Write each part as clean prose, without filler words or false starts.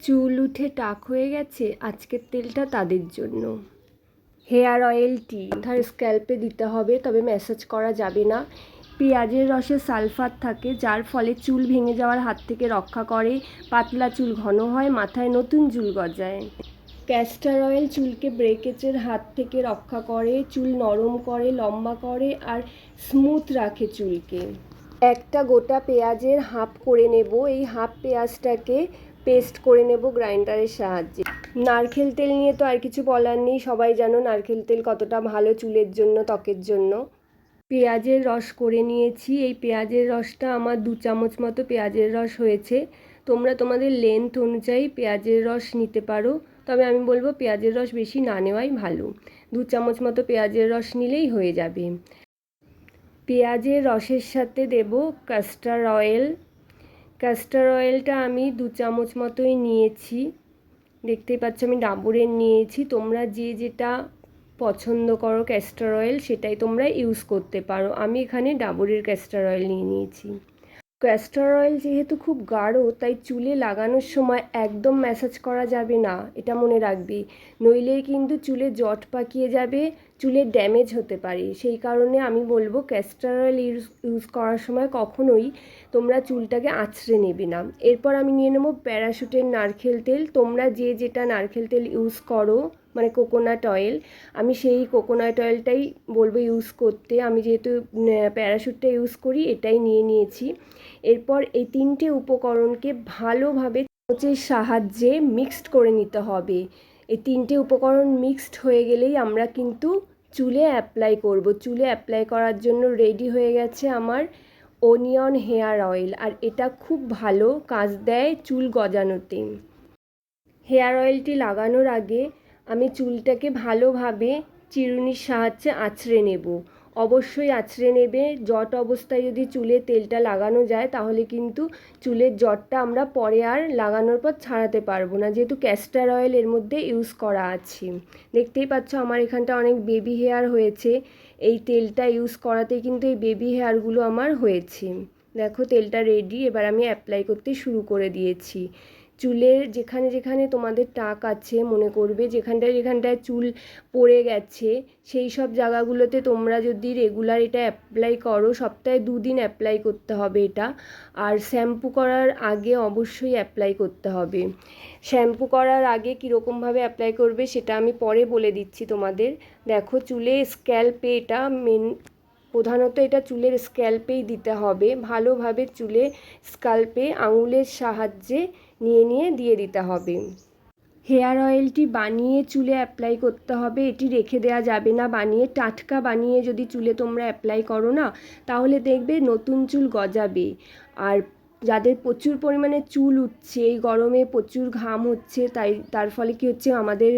চুল উঠে টাক হয়ে গেছে, আজকের তেলটা তাদের জন্য। হেয়ার অয়েলটি ধর স্ক্যাল্পে দিতে হবে, তবে ম্যাসাজ করা যাবে না। পেঁয়াজের রসে সালফার থাকে, যার ফলে চুল ভেঙে যাওয়ার হাত থেকে রক্ষা করে, পাতলা চুল ঘন হয়, মাথায় নতুন চুল গজায়। ক্যাস্টর অয়েল চুলকে ব্রেকেজের হাত থেকে রক্ষা করে, চুল নরম করে, লম্বা করে আর স্মুথ রাখে চুলকে। একটা গোটা পেঁয়াজের হাফ করে নেব, এই হাফ পেঁয়াজটাকে পেস্ট করে নেব গ্রাইন্ডারের সাহায্যে। নারকেল তেল নিয়ে তো আর কিছু বলার নেই, সবাই জানো নারকেল তেল কতটা ভালো চুলের জন্য, ত্বকের জন্য। পেঁয়াজের রস করে নিয়েছি, এই পেঁয়াজের রসটা আমার 2 চামচ মতো পেঁয়াজের রস হয়েছে। তোমরা তোমাদের লেন্থ অনুযায়ী পেঁয়াজের রস নিতে পারো, তবে আমি বলবো পেঁয়াজের রস বেশি না নেওয়াই ভালো। 2 চামচ মতো পেঁয়াজের রস নিলেই হয়ে যাবে। পেঁয়াজের রসের সাথে দেব ক্যাস্টর অয়েল। ক্যাস্টর অয়েলটা আমি 2 চামচ মতোই নিয়েছি, দেখতেই পাচ্ছ আমি ডাবরের নিয়েছি। তোমরা যে যেটা পছন্দ করো ক্যাস্টর অয়েল সেটাই তোমরা ইউজ করতে পারো, আমি এখানে ডাবরের ক্যাস্টর অয়েল নিয়েছি। ক্যাস্টর অয়েল যেহেতু খুব গাঢ়, তাই চুলে লাগানোর সময় একদম ম্যাসাজ করা যাবে না, এটা মনে রাখবি, নইলে কিন্তু চুলে জট পাকিয়ে যাবে, চুলের ড্যামেজ হতে পারে। সেই কারণে আমি বলবো ক্যাস্টর অয়েল ইউজ করার সময় কখনোই তোমরা চুলটাকে আঁচড়ে নেবে না। এরপর আমি নিয়ে নেবো প্যারাশুটের নারকেল তেল। তোমরা যে যেটা নারকেল তেল ইউজ করো, মানে কোকোনাট অয়েল, আমি সেই কোকোনাট অয়েলটাই বলবো ইউজ করতে। আমি যেহেতু প্যারাশুটটা ইউজ করি, এটাই নিয়ে নিয়েছি। এরপর এই 3টে উপকরণকে ভালোভাবে চামচের সাহায্যে মিক্সড করে নিতে হবে। এই 3টে উপকরণ মিক্সড হয়ে গেলেই আমরা কিন্তু চুলে অ্যাপ্লাই করব। চুলে অ্যাপ্লাই করার জন্য রেডি হয়ে গেছে আমার অনিয়ন হেয়ার অয়েল, আর এটা খুব ভালো কাজ দেয় চুল গজানোতে। হেয়ার অয়েলটি লাগানোর আগে আমি চুলটাকে ভালোভাবে চিরুনির সাহায্যে আঁচড়ে নেব। অবশ্যই আঁচড়ে নেবে, জট অবস্থায় যদি চুলে তেলটা লাগানো যায় তাহলে কিন্তু চুলের জটটা আমরা পরে আর লাগানোর পর ছাড়াতে পারবো না, যেহেতু ক্যাস্টর অয়েল এর মধ্যে ইউজ করা আছে। দেখতেই পাচ্ছ আমার এখানটা অনেক বেবি হেয়ার হয়েছে, এই তেলটা ইউজ করাতে কিন্তু এই বেবি হেয়ারগুলো আমার হয়েছে। দেখো তেলটা রেডি, এবার আমি অ্যাপ্লাই করতে শুরু করে দিয়েছি। চুলের যেখানে যেখানে তোমাদের টাক আছে, মনে করবে যেখানটায় যেখানটায় চুল পড়ে গেছে, সেই সব জায়গাগুলোতে তোমরা যদি রেগুলার এটা অ্যাপ্লাই করো, সপ্তাহে 2 দিন অ্যাপ্লাই করতে হবে এটা। আর শ্যাম্পু করার আগে অবশ্যই অ্যাপ্লাই করতে হবে। শ্যাম্পু করার আগে কীরকমভাবে অ্যাপ্লাই করবে সেটা আমি পরে বলে দিচ্ছি তোমাদের। দেখো চুলে স্ক্যাল্পে এটা প্রধানত এটা চুলের স্ক্যাল্পেই দিতে হবে, ভালোভাবে চুলে স্ক্যাল্পে আঙুলের সাহায্যে নিয়ে নিয়ে দিয়ে দিতে হবে। হেয়ার অয়েলটি বানিয়ে চুলে অ্যাপ্লাই করতে হবে, এটি রেখে দেওয়া যাবে না। বানিয়ে টাটকা বানিয়ে যদি চুলে তোমরা অ্যাপ্লাই করো না, তাহলে দেখবে নতুন চুল গজাবে। আর যাদের প্রচুর পরিমাণে চুল উঠছে, এই গরমে প্রচুর ঘাম হচ্ছে, তার ফলে কী হচ্ছে, আমাদের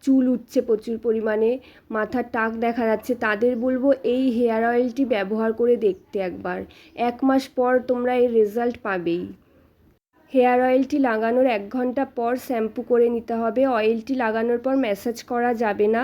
চুল উঠছে প্রচুর পরিমাণে, মাথার টাক দেখা যাচ্ছে, তাদের বলবো এই হেয়ার অয়েলটি ব্যবহার করে দেখতে একবার। 1 মাস পর তোমরা এর রেজাল্ট পাবেই। হেয়ার অয়েলটি লাগানোর 1 ঘন্টা পর শ্যাম্পু করে নিতে হবে। অয়েলটি লাগানোর পর ম্যাসাজ করা যাবে না।